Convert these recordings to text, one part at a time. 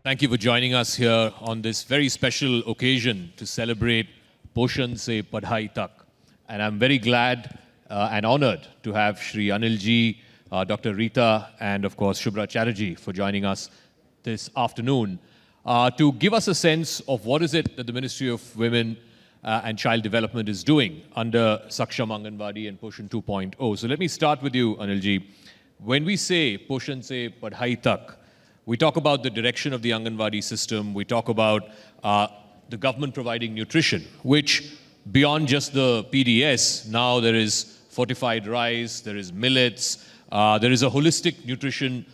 Thank you for joining us here on this very special occasion to celebrate Poshan Padhai Tak. And I'm very glad and honored to have Shri Anilji, Dr. Rita, and of course Shubhra Chatterjee for joining us this afternoon to give us a sense of what is it that the Ministry of Women and Child Development is doing under Saksham Anganwadi and Poshan 2.0. So let me start with you, Anilji. When we say Poshan Padhai Tak, we talk about the direction of the Anganwadi system. We talk about the government providing nutrition, which beyond just the PDS, now there is fortified rice, there is millets, there is a holistic nutrition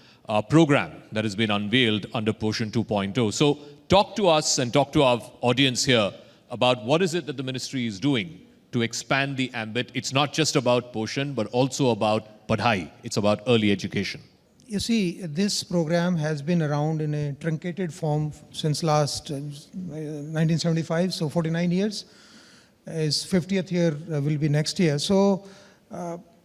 program that has been unveiled under Poshan 2.0. So talk to us and talk to our audience here about what is it that the ministry is doing to expand the ambit. It's not just about Poshan, but also about Padhai. It's about early education. You see, this program has been around in a truncated form since last 1975, so 49 years. Its 50th year will be next year. So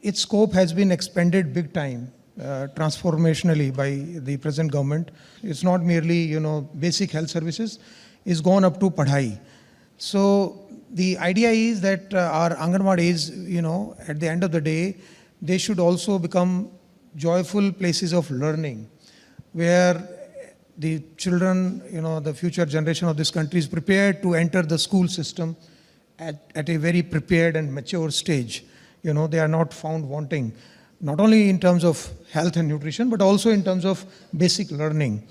its scope has been expanded big time, transformationally by the present government. It's not merely, basic health services. It's gone up to Padhai. So the idea is that our Anganwadis, at the end of the day, they should also become joyful places of learning, where the children, the future generation of this country is prepared to enter the school system at a very prepared and mature stage. They are not found wanting, not only in terms of health and nutrition, but also in terms of basic learning.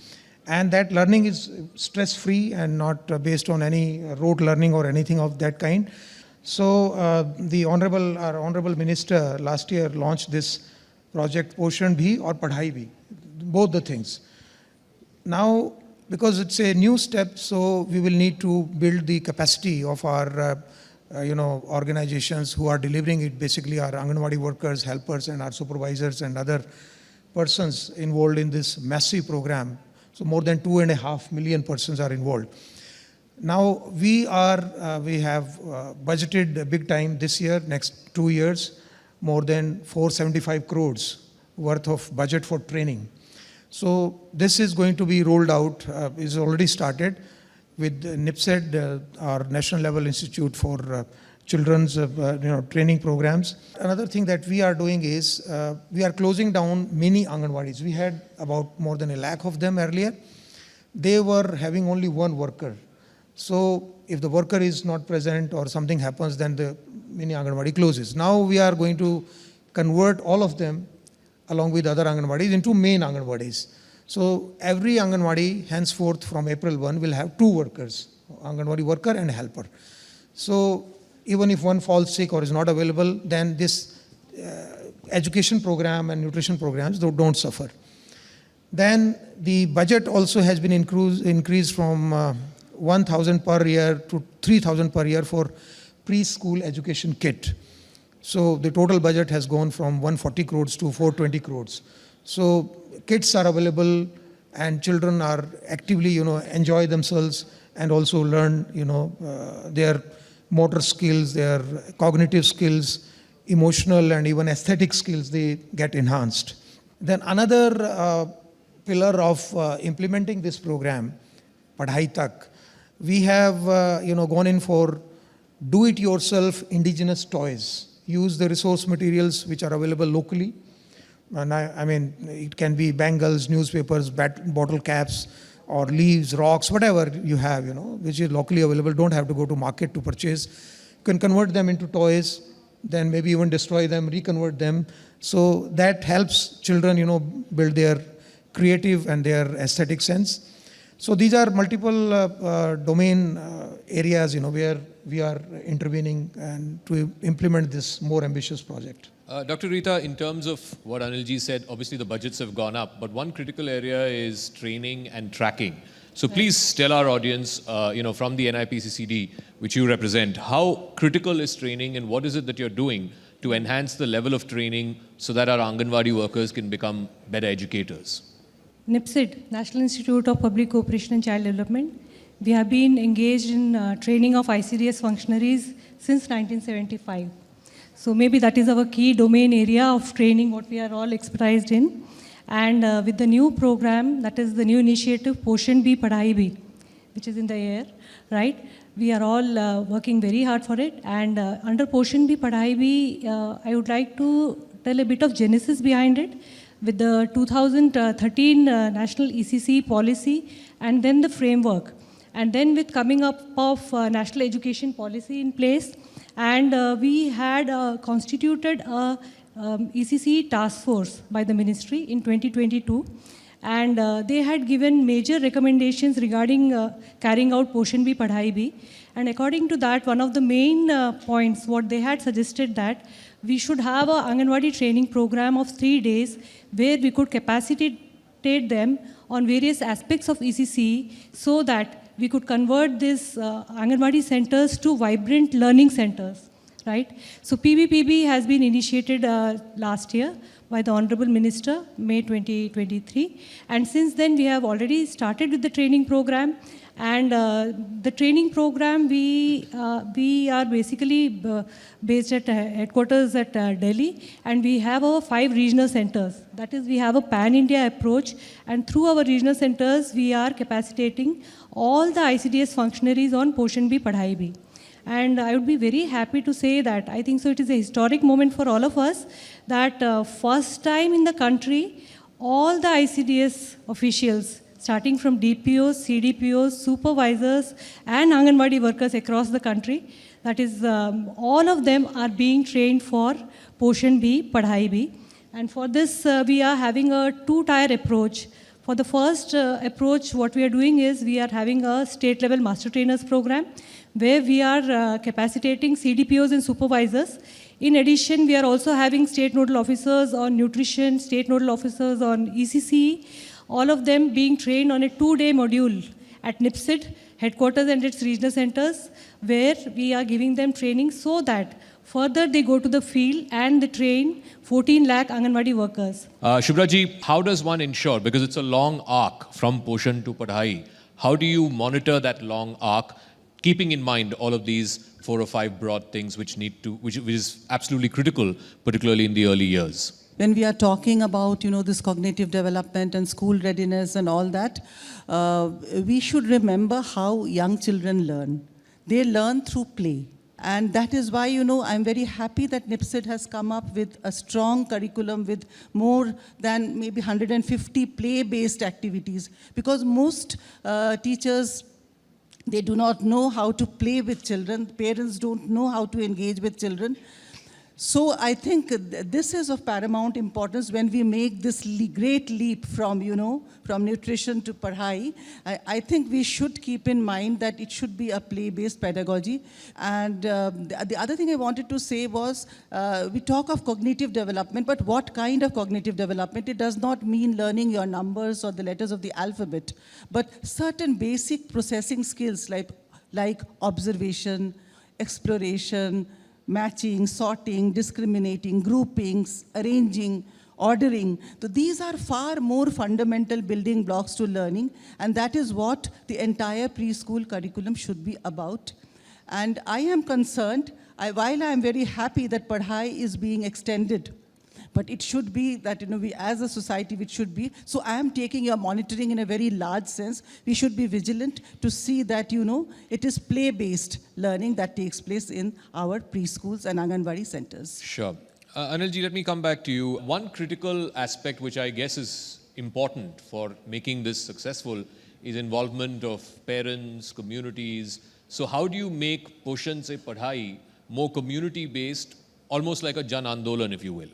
And that learning is stress-free and not based on any rote learning or anything of that kind. So our Honorable Minister last year launched this project Poshan Bhi or Padhai Bhi, both the things. Now, because it's a new step, so we will need to build the capacity of our organizations who are delivering it, basically our Anganwadi workers, helpers, and our supervisors and other persons involved in this massive program. So more than 2.5 million persons are involved. Now we have budgeted big time this year, next 2 years, more than 475 crores worth of budget for training. So this is going to be rolled out, is already started with NIPSED, our National Level Institute for Children's training programs. Another thing that we are doing is we are closing down mini Anganwadis. We had about more than 1 lakh of them earlier. They were having only one worker. So if the worker is not present or something happens, then the mini Anganwadi closes. Now we are going to convert all of them along with other Anganwadis into main Anganwadis. So every Anganwadi henceforth from April 1 will have 2 workers, Anganwadi worker and helper. So even if one falls sick or is not available, then this education program and nutrition programs don't suffer. Then the budget also has been increased from 1,000 per year to 3,000 per year for preschool education kit. So the total budget has gone from 140 crores to 420 crores. So kits are available and children are actively, enjoy themselves and also learn, their motor skills, their cognitive skills, emotional and even aesthetic skills, they get enhanced. Then another pillar of implementing this program, Padhai Tak, we have, gone in for do-it-yourself indigenous toys. Use the resource materials which are available locally. And it can be bangles, newspapers, bottle caps, or leaves, rocks, whatever you have, which is locally available. Don't have to go to market to purchase. You can convert them into toys, then maybe even destroy them, reconvert them. So that helps children, build their creative and their aesthetic sense. So these are multiple domain areas, where we are intervening and to implement this more ambitious project. Dr. Rita, in terms of what Anilji said, obviously the budgets have gone up, but one critical area is training and tracking. So please tell our audience, from the NIPCCD, which you represent, how critical is training and what is it that you're doing to enhance the level of training so that our Anganwadi workers can become better educators? NIPSED, National Institute of Public Cooperation and Child Development. We have been engaged in training of ICDS functionaries since 1975. So maybe that is our key domain area of training, what we are all expertised in. And with the new program, that is the new initiative, Poshan Bhi Padhai Bhi, which is in the air, right? We are all working very hard for it. And under Poshan Bhi Padhai Bhi, I would like to tell a bit of genesis behind it with the 2013 National ECC policy and then the framework. And then with coming up of national education policy in place, and we had constituted a ECC task force by the ministry in 2022. And they had given major recommendations regarding carrying out Poshan Bhi Padhai Bhi. And according to that, one of the main points, what they had suggested that we should have a Anganwadi training program of 3 days where we could capacitate them on various aspects of ECC so that we could convert these Anganwadi centers to vibrant learning centers, right? So PBPB has been initiated last year by the Honorable Minister, May 2023. And since then, we have already started with the training program. And the training program, we are basically based at headquarters at Delhi, and we have our 5 regional centers. That is, we have a pan-India approach, and through our regional centers, we are capacitating all the ICDS functionaries on Poshan Bhi Padhai Bhi. And I would be very happy to say that I think so it is a historic moment for all of us that first time in the country, all the ICDS officials, starting from DPOs, CDPOs, supervisors, and Anganwadi workers across the country, that is, all of them are being trained for Poshan Bhi Padhai Bhi. And for this, we are having a 2-tier approach. For the first approach, what we are doing is we are having a state-level master trainers program, where we are capacitating CDPOs and supervisors. In addition, we are also having state nodal officers on nutrition, state nodal officers on ECC, all of them being trained on a 2-day module at NIPSID headquarters and its regional centers, where we are giving them training so that further they go to the field and they train 14 lakh Anganwadi workers. Shubhra-ji, how does one ensure, because it's a long arc from Poshan to Padhai, how do you monitor that long arc, keeping in mind all of these 4 or 5 broad things which is absolutely critical, particularly in the early years? When we are talking about, this cognitive development and school readiness and all that, we should remember how young children learn. They learn through play. And that is why, I'm very happy that NIPSID has come up with a strong curriculum with more than maybe 150 play-based activities. Because most teachers, they do not know how to play with children. Parents don't know how to engage with children. So I think this is of paramount importance when we make this great leap from, from nutrition to Padhai. I think we should keep in mind that it should be a play-based pedagogy. And the other thing I wanted to say was, we talk of cognitive development, but what kind of cognitive development? It does not mean learning your numbers or the letters of the alphabet, but certain basic processing skills like observation, exploration, matching, sorting, discriminating, groupings, arranging, ordering. So these are far more fundamental building blocks to learning, and that is what the entire preschool curriculum should be about. And I am concerned, while I am very happy that Padhai is being extended, but it should be that, we as a society, which should be, so I am taking your monitoring in a very large sense. We should be vigilant to see that, it is play-based learning that takes place in our preschools and Anganwadi centers. Sure. Anilji, let me come back to you. One critical aspect which I guess is important for making this successful is involvement of parents, communities. So how do you make Poshan Se Padhai more community-based, almost like a Jan Andolan, if you will?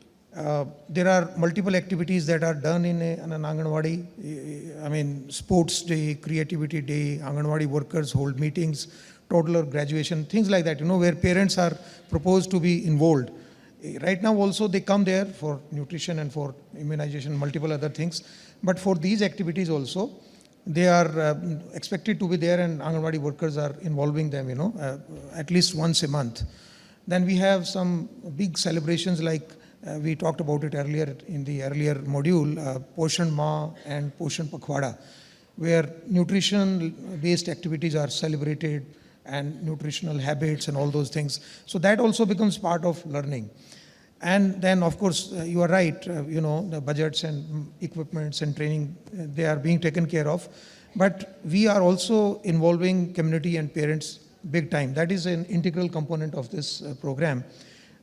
There are multiple activities that are done in an Anganwadi. Sports day, creativity day, Anganwadi workers hold meetings, toddler graduation, things like that, where parents are proposed to be involved. Right now also they come there for nutrition and for immunization, multiple other things. But for these activities also, they are expected to be there, and Anganwadi workers are involving them, at least once a month. Then we have some big celebrations like we talked about it earlier in the earlier module, Poshan Ma and Poshan Pakhwada, where nutrition-based activities are celebrated and nutritional habits and all those things. So that also becomes part of learning. And then, of course, you are right, the budgets and equipments and training, they are being taken care of. But we are also involving community and parents big time. That is an integral component of this program.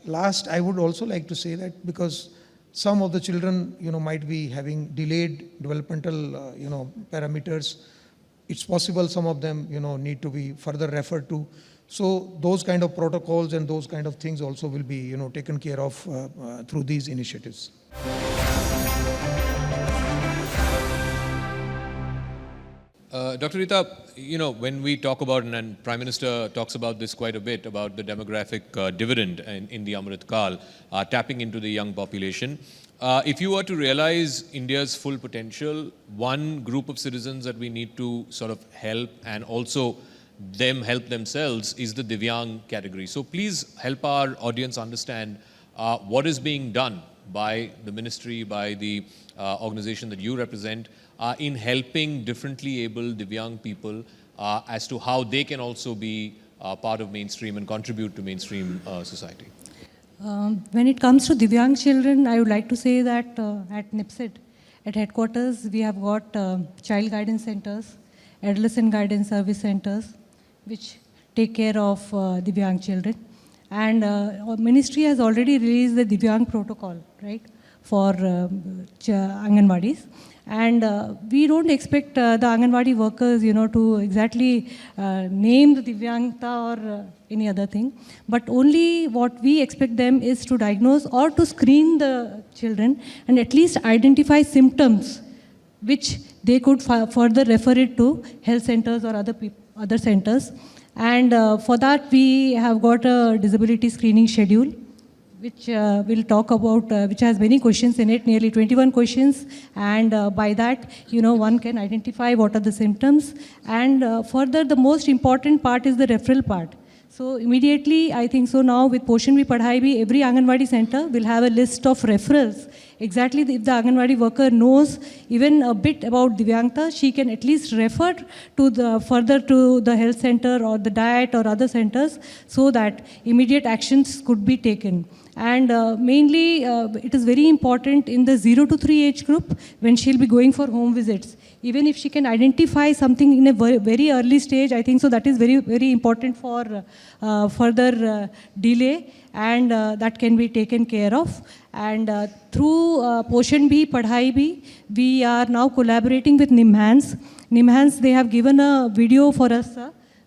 Last, I would also like to say that because some of the children, might be having delayed developmental, parameters, it's possible some of them, need to be further referred to. So those kind of protocols and those kind of things also will be, taken care of through these initiatives. Dr. Rita, when we talk about, and Prime Minister talks about this quite a bit, about the demographic dividend in the Amrit Kal, tapping into the young population. If you were to realize India's full potential, one group of citizens that we need to sort of help and also them help themselves is the Divyang category. So please help our audience understand what is being done by the ministry, by the organization that you represent, in helping differently able Divyang people as to how they can also be part of mainstream and contribute to mainstream society. When it comes to Divyang children, I would like to say that at NIPSID, at headquarters, we have got child guidance centers, adolescent guidance service centers, which take care of Divyang children. And our ministry has already released the Divyang protocol, right, for Anganwadis. And we don't expect the Anganwadi workers, to exactly name the Divyangta or any other thing. But only what we expect them is to diagnose or to screen the children and at least identify symptoms which they could further refer it to health centers or other centers. And for that, we have got a disability screening schedule, which we'll talk about, which has many questions in it, nearly 21 questions. And by that, one can identify what are the symptoms. And further, the most important part is the referral part. So immediately, I think so now with Poshan 2.0 Padhai, every Anganwadi center will have a list of referrals. Exactly, if the Anganwadi worker knows even a bit about Divyangta, she can at least refer to further to the health center or the diet or other centers so that immediate actions could be taken. And mainly, it is very important in the 0 to 3 age group when she'll be going for home visits. Even if she can identify something in a very early stage, I think so that is very, very important for further delay, and that can be taken care of. And through Poshan 2.0 Padhai, we are now collaborating with NIMHANS. NIMHANS, they have given a video for us,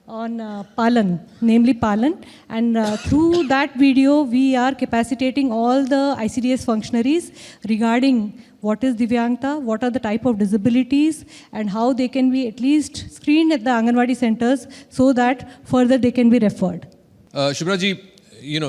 on Palan, namely Palan. And through that video, we are capacitating all the ICDS functionaries regarding what is Divyangta, what are the type of disabilities, and how they can be at least screened at the Anganwadi centers so that further they can be referred. Shubhraji,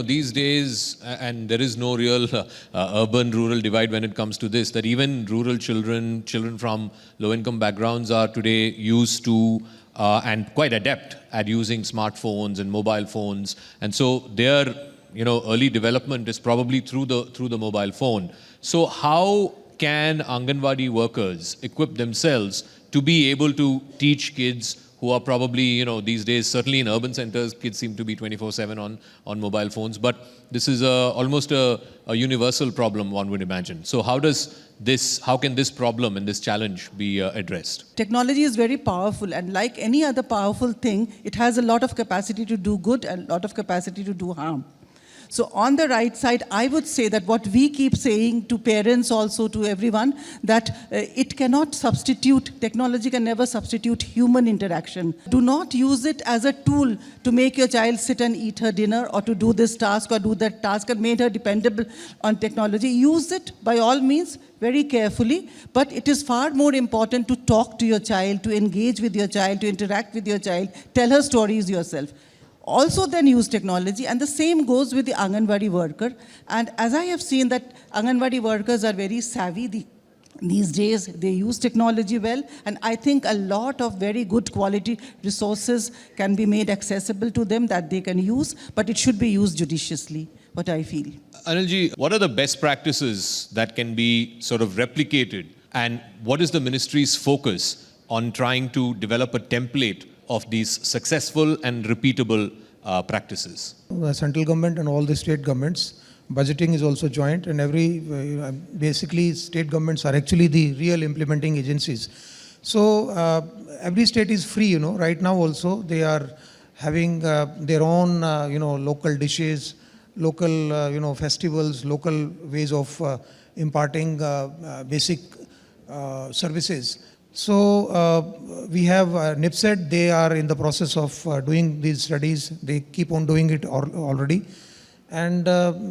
these days, and there is no real urban-rural divide when it comes to this, that even rural children from low-income backgrounds are today used to and quite adept at using smartphones and mobile phones. And so their, early development is probably through the mobile phone. So how can Anganwadi workers equip themselves to be able to teach kids who are probably, these days, certainly in urban centers, kids seem to be 24/7 on mobile phones. But this is almost a universal problem, one would imagine. So how can this problem and this challenge be addressed? Technology is very powerful, and like any other powerful thing, it has a lot of capacity to do good and a lot of capacity to do harm. So on the right side, I would say that what we keep saying to parents also, to everyone, that it cannot substitute, technology can never substitute human interaction. Do not use it as a tool to make your child sit and eat her dinner or to do this task or do that task and make her dependable on technology. Use it by all means very carefully, but it is far more important to talk to your child, to engage with your child, to interact with your child, tell her stories yourself. Also then use technology, and the same goes with the Anganwadi worker. And as I have seen that Anganwadi workers are very savvy these days, they use technology well, and I think a lot of very good quality resources can be made accessible to them that they can use, but it should be used judiciously, what I feel. Anilji, what are the best practices that can be sort of replicated, and what is the ministry's focus on trying to develop a template of these successful and repeatable practices? The central government and all the state governments Budgeting is also joint, and basically state governments are actually the real implementing agencies. So every state is free, right now also they are having their own, local dishes, local, festivals, local ways of imparting basic services. So we have NIPSET, they are in the process of doing these studies. They keep on doing it already. And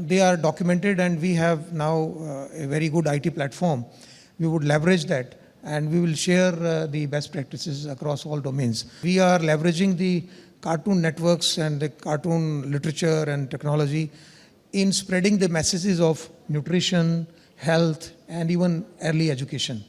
they are documented, and we have now a very good IT platform. We would leverage that, and we will share the best practices across all domains. We are leveraging the cartoon networks and the cartoon literature and technology in spreading the messages of nutrition, health, and even early education.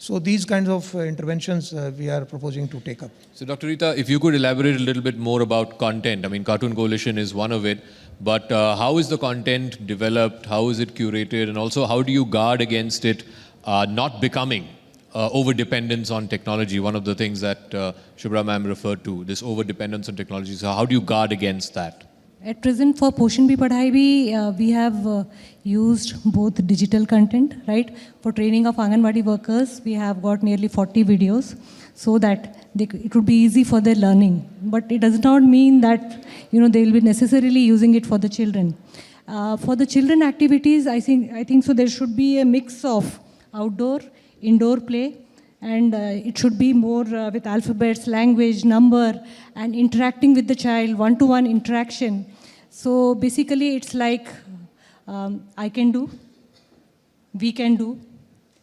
So these kinds of interventions we are proposing to take up. So Dr. Rita, if you could elaborate a little bit more about content. I mean, Cartoon Coalition is one of it, but how is the content developed? How is it curated? And also, how do you guard against it not becoming over-dependence on technology? One of the things that Shubhra ma'am referred to, this over-dependence on technology. So how do you guard against that? At present, for Poshan 2.0, we have used both digital content, right? For training of Anganwadi workers, we have got nearly 40 videos so that it would be easy for their learning. But it does not mean that, they will be necessarily using it for the children. For the children activities, I think so there should be a mix of outdoor, indoor play, and it should be more with alphabets, language, number, and interacting with the child, one-to-one interaction. So basically it's like I can do, we can do,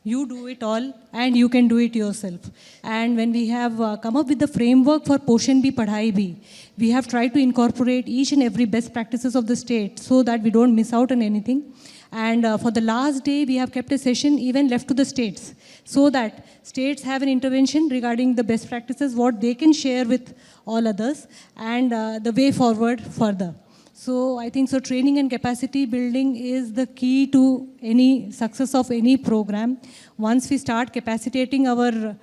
you do it all, and you can do it yourself. And when we have come up with the framework for Poshan Bhi Padhai Bhi, we have tried to incorporate each and every best practices of the state so that we don't miss out on anything. And for the last day, we have kept a session even left to the states, so that states have an intervention regarding the best practices, what they can share with all others, and the way forward further. So I think so training and capacity building is the key to any success of any program. Once we start capacitating our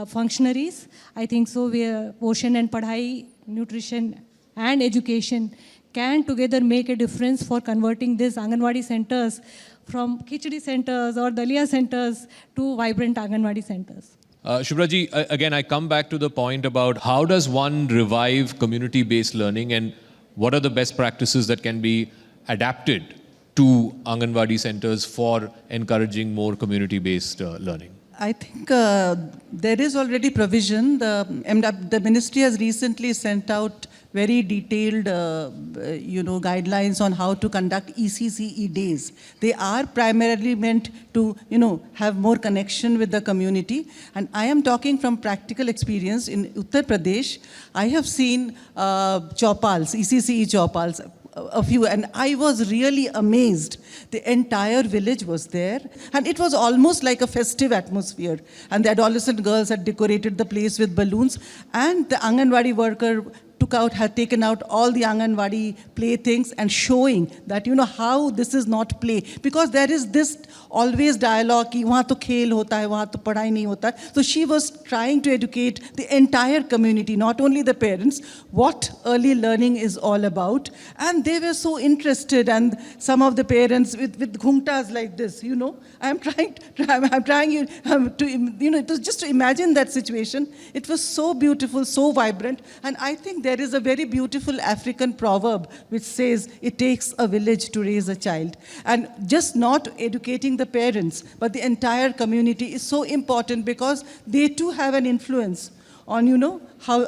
functionaries, I think so Poshan and Padhai, nutrition and education can together make a difference for converting these Anganwadi centers from Khichdi centers or Dalia centers to vibrant Anganwadi centers. Shubhra-ji, again, I come back to the point about how does one revive community-based learning, and what are the best practices that can be adapted to Anganwadi centers for encouraging more community-based learning? I think there is already provision. The ministry has recently sent out very detailed, guidelines on how to conduct ECCE days. They are primarily meant to, have more connection with the community. And I am talking from practical experience. In Uttar Pradesh, I have seen chaupals, ECCE chaupals, a few, and I was really amazed. The entire village was there, and it was almost like a festive atmosphere. And the adolescent girls had decorated the place with balloons, and the Anganwadi worker had taken out all the Anganwadi playthings and showing that, how this is not play. Because there is this always dialogue, ki wahan to khel hota hai, wahan to padhai nahi hota hai. So she was trying to educate the entire community, not only the parents, what early learning is all about. And they were so interested, and some of the parents with ghungtas like this, I'm trying to, it was just to imagine that situation. It was so beautiful, so vibrant, and I think there is a very beautiful African proverb which says it takes a village to raise a child. And just not educating the parents, but the entire community is so important, because they too have an influence on, how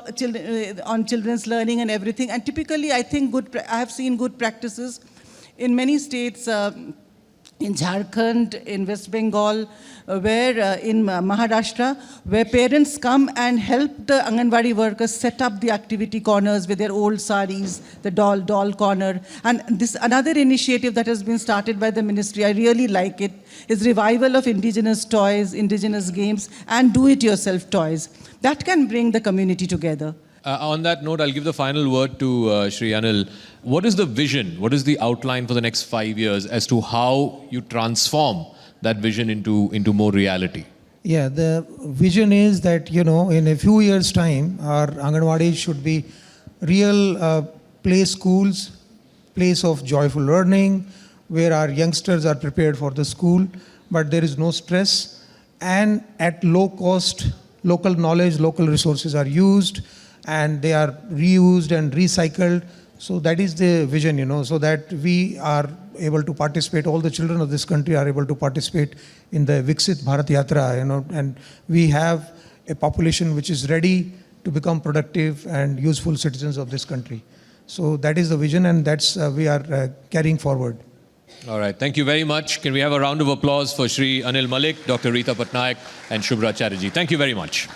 on children's learning and everything. And typically, I think I have seen good practices in many states. In Jharkhand, in West Bengal, in Maharashtra, where parents come and help the Anganwadi workers set up the activity corners with their old saris, the doll corner. And this another initiative that has been started by the ministry, I really like it, is revival of indigenous toys, indigenous games, and do-it-yourself toys. That can bring the community together. On that note, I'll give the final word to Shri Anil. What is the vision? What is the outline for the next 5 years as to how you transform that vision into more reality? Yeah, the vision is that, in a few years' time, our Anganwadi should be real play schools, place of joyful learning, where our youngsters are prepared for the school, but there is no stress, and at low cost, local knowledge, local resources are used, and they are reused and recycled. So that is the vision, so that we are able to participate, all the children of this country are able to participate in the Viksit Bharat Yatra, and we have a population which is ready to become productive and useful citizens of this country. So that is the vision, and that's we are carrying forward. All right, thank you very much. Can we have a round of applause for Shri Anil Malik, Dr. Rita Patnaik and Shubhra Chatterjee? Thank you very much.